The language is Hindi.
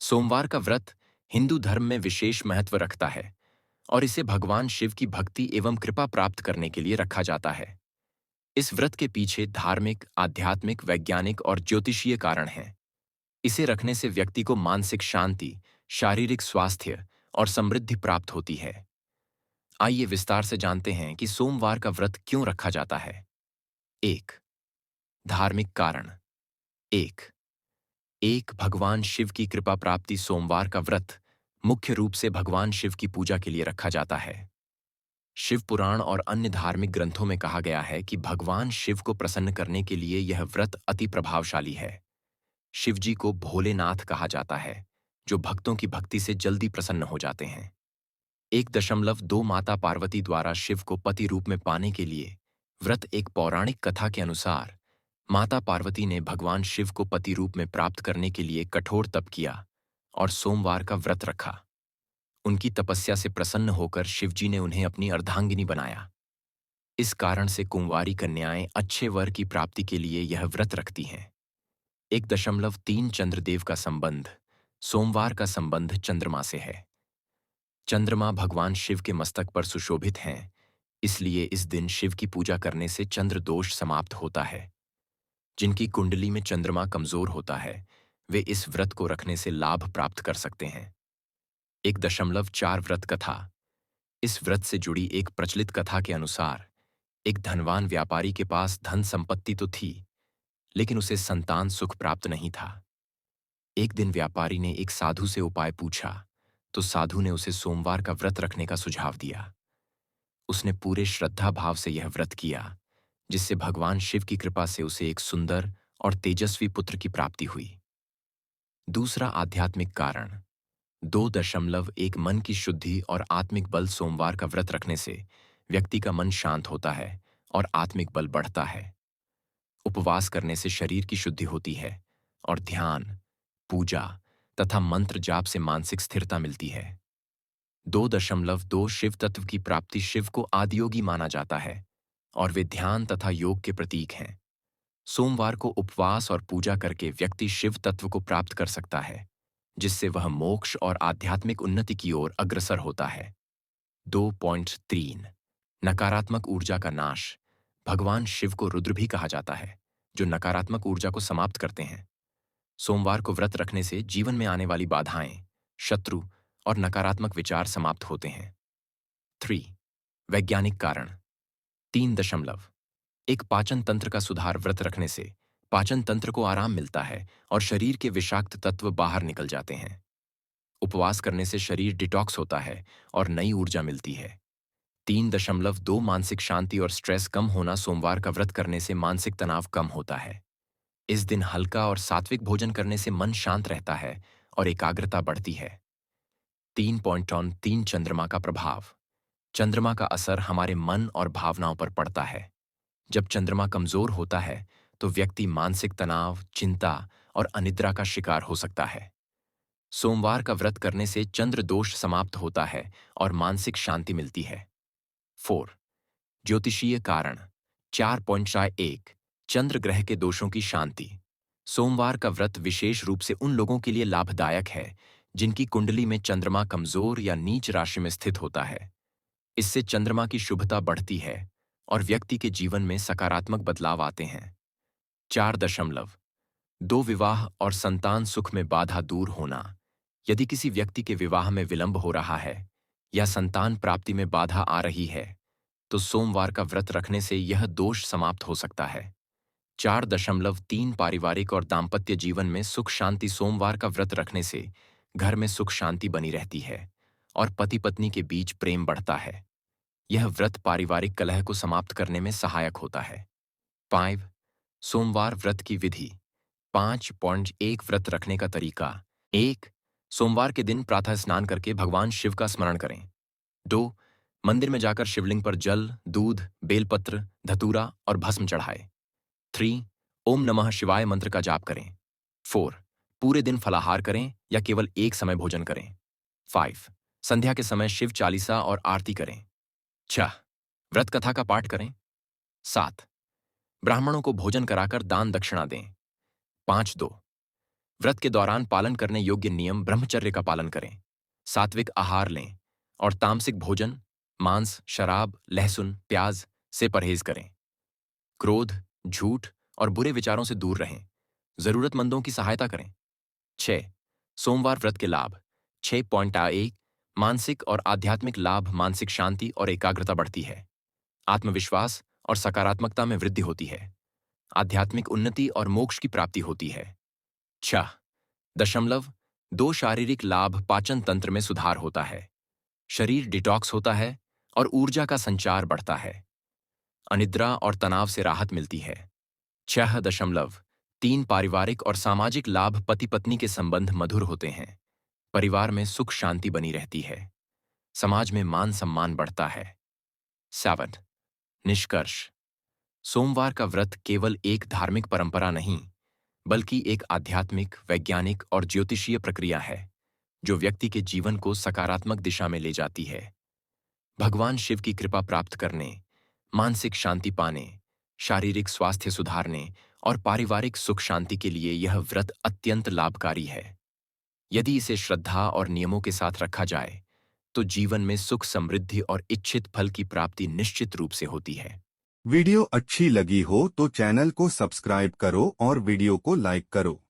सोमवार का व्रत हिंदू धर्म में विशेष महत्व रखता है और इसे भगवान शिव की भक्ति एवं कृपा प्राप्त करने के लिए रखा जाता है। इस व्रत के पीछे धार्मिक, आध्यात्मिक, वैज्ञानिक और ज्योतिषीय कारण हैं। इसे रखने से व्यक्ति को मानसिक शांति, शारीरिक स्वास्थ्य और समृद्धि प्राप्त होती है। आइए विस्तार से जानते हैं कि सोमवार का व्रत क्यों रखा जाता है। एक, धार्मिक कारण। एक एक भगवान शिव की कृपा प्राप्ति। सोमवार का व्रत मुख्य रूप से भगवान शिव की पूजा के लिए रखा जाता है। शिव पुराण और अन्य धार्मिक ग्रंथों में कहा गया है कि भगवान शिव को प्रसन्न करने के लिए यह व्रत अति प्रभावशाली है। शिव जी को भोलेनाथ कहा जाता है, जो भक्तों की भक्ति से जल्दी प्रसन्न हो जाते हैं। 1.2 माता पार्वती द्वारा शिव को पति रूप में पाने के लिए व्रत। एक पौराणिक कथा के अनुसार माता पार्वती ने भगवान शिव को पति रूप में प्राप्त करने के लिए कठोर तप किया और सोमवार का व्रत रखा। उनकी तपस्या से प्रसन्न होकर शिवजी ने उन्हें अपनी अर्धांगिनी बनाया। इस कारण से कुंवारी कन्याएं अच्छे वर की प्राप्ति के लिए यह व्रत रखती हैं। 1.3 चंद्रदेव का संबंध। सोमवार का संबंध चंद्रमा से है। चंद्रमा भगवान शिव के मस्तक पर सुशोभित हैं, इसलिए इस दिन शिव की पूजा करने से चंद्र दोष समाप्त होता है। जिनकी कुंडली में चंद्रमा कमजोर होता है, वे इस व्रत को रखने से लाभ प्राप्त कर सकते हैं। 1.4 व्रत कथा। इस व्रत से जुड़ी एक प्रचलित कथा के अनुसार एक धनवान व्यापारी के पास धन संपत्ति तो थी, लेकिन उसे संतान सुख प्राप्त नहीं था। एक दिन व्यापारी ने एक साधु से उपाय पूछा, तो साधु ने उसे सोमवार का व्रत रखने का सुझाव दिया। उसने पूरे श्रद्धा भाव से यह व्रत किया, जिससे भगवान शिव की कृपा से उसे एक सुंदर और तेजस्वी पुत्र की प्राप्ति हुई। दूसरा, आध्यात्मिक कारण। 2.1 मन की शुद्धि और आत्मिक बल। सोमवार का व्रत रखने से व्यक्ति का मन शांत होता है और आत्मिक बल बढ़ता है। उपवास करने से शरीर की शुद्धि होती है और ध्यान, पूजा तथा मंत्र जाप से मानसिक स्थिरता मिलती है। 2.2 शिव तत्व की प्राप्ति। शिव को आदियोगी माना जाता है और वे ध्यान तथा योग के प्रतीक हैं। सोमवार को उपवास और पूजा करके व्यक्ति शिव तत्व को प्राप्त कर सकता है, जिससे वह मोक्ष और आध्यात्मिक उन्नति की ओर अग्रसर होता है। 2.3 नकारात्मक ऊर्जा का नाश। भगवान शिव को रुद्र भी कहा जाता है, जो नकारात्मक ऊर्जा को समाप्त करते हैं। सोमवार को व्रत रखने से जीवन में आने वाली बाधाएं, शत्रु और नकारात्मक विचार समाप्त होते हैं। 3. वैज्ञानिक कारण। 3. पाचन तंत्र का सुधार। व्रत रखने से पाचन तंत्र को आराम मिलता है और शरीर के विषाक्त तत्व बाहर निकल जाते हैं। उपवास करने से शरीर डिटॉक्स होता है और नई ऊर्जा मिलती है। 3.2 मानसिक शांति और स्ट्रेस कम होना। सोमवार का व्रत करने से मानसिक तनाव कम होता है। इस दिन हल्का और सात्विक भोजन करने से मन शांत रहता है और एकाग्रता बढ़ती है। 3.3 चंद्रमा का प्रभाव। चंद्रमा का असर हमारे मन और भावनाओं पर पड़ता है। जब चंद्रमा कमजोर होता है तो व्यक्ति मानसिक तनाव, चिंता और अनिद्रा का शिकार हो सकता है। सोमवार का व्रत करने से चंद्र दोष समाप्त होता है और मानसिक शांति मिलती है। 4. ज्योतिषीय कारण। 4.1 चंद्र ग्रह के दोषों की शांति। सोमवार का व्रत विशेष रूप से उन लोगों के लिए लाभदायक है जिनकी कुंडली में चंद्रमा कमजोर या नीच राशि में स्थित होता है। इससे चंद्रमा की शुभता बढ़ती है और व्यक्ति के जीवन में सकारात्मक बदलाव आते हैं। 4.2 विवाह और संतान सुख में बाधा दूर होना। यदि किसी व्यक्ति के विवाह में विलंब हो रहा है या संतान प्राप्ति में बाधा आ रही है, तो सोमवार का व्रत रखने से यह दोष समाप्त हो सकता है। 4.3 पारिवारिक और दाम्पत्य जीवन में सुख शांति। सोमवार का व्रत रखने से घर में सुख शांति बनी रहती है और पति पत्नी के बीच प्रेम बढ़ता है। यह व्रत पारिवारिक कलह को समाप्त करने में सहायक होता है। 5. सोमवार व्रत की विधि। 5.1 व्रत रखने का तरीका। 1. सोमवार के दिन प्रातः स्नान करके भगवान शिव का स्मरण करें। 2. मंदिर में जाकर शिवलिंग पर जल, दूध, बेलपत्र, धतूरा और भस्म चढ़ाए। 3. ओम नमः शिवाय मंत्र का जाप करें। 4. पूरे दिन फलाहार करें या केवल एक समय भोजन करें। 5. संध्या के समय शिव चालीसा और आरती करें। 6. व्रत कथा का पाठ करें। 7. ब्राह्मणों को भोजन कराकर दान दक्षिणा दें। 5.2 व्रत के दौरान पालन करने योग्य नियम: ब्रह्मचर्य का पालन करें, सात्विक आहार लें और तामसिक भोजन, मांस, शराब, लहसुन, प्याज से परहेज करें। क्रोध, झूठ और बुरे विचारों से दूर रहें। जरूरतमंदों की सहायता करें। 6. सोमवार व्रत के लाभ। 6.1 मानसिक और आध्यात्मिक लाभ: मानसिक शांति और एकाग्रता बढ़ती है, आत्मविश्वास और सकारात्मकता में वृद्धि होती है, आध्यात्मिक उन्नति और मोक्ष की प्राप्ति होती है। 6.2 शारीरिक लाभ: पाचन तंत्र में सुधार होता है, शरीर डिटॉक्स होता है और ऊर्जा का संचार बढ़ता है, अनिद्रा और तनाव से राहत मिलती है। 6.3 पारिवारिक और सामाजिक लाभ: पति पत्नी के संबंध मधुर होते हैं, परिवार में सुख शांति बनी रहती है, समाज में मान सम्मान बढ़ता है। 7. निष्कर्ष: सोमवार का व्रत केवल एक धार्मिक परंपरा नहीं, बल्कि एक आध्यात्मिक, वैज्ञानिक और ज्योतिषीय प्रक्रिया है जो व्यक्ति के जीवन को सकारात्मक दिशा में ले जाती है। भगवान शिव की कृपा प्राप्त करने, मानसिक शांति पाने, शारीरिक स्वास्थ्य सुधारने और पारिवारिक सुख शांति के लिए यह व्रत अत्यंत लाभकारी है। यदि इसे श्रद्धा और नियमों के साथ रखा जाए तो जीवन में सुख, समृद्धि और इच्छित फल की प्राप्ति निश्चित रूप से होती है। वीडियो अच्छी लगी हो तो चैनल को सब्सक्राइब करो और वीडियो को लाइक करो।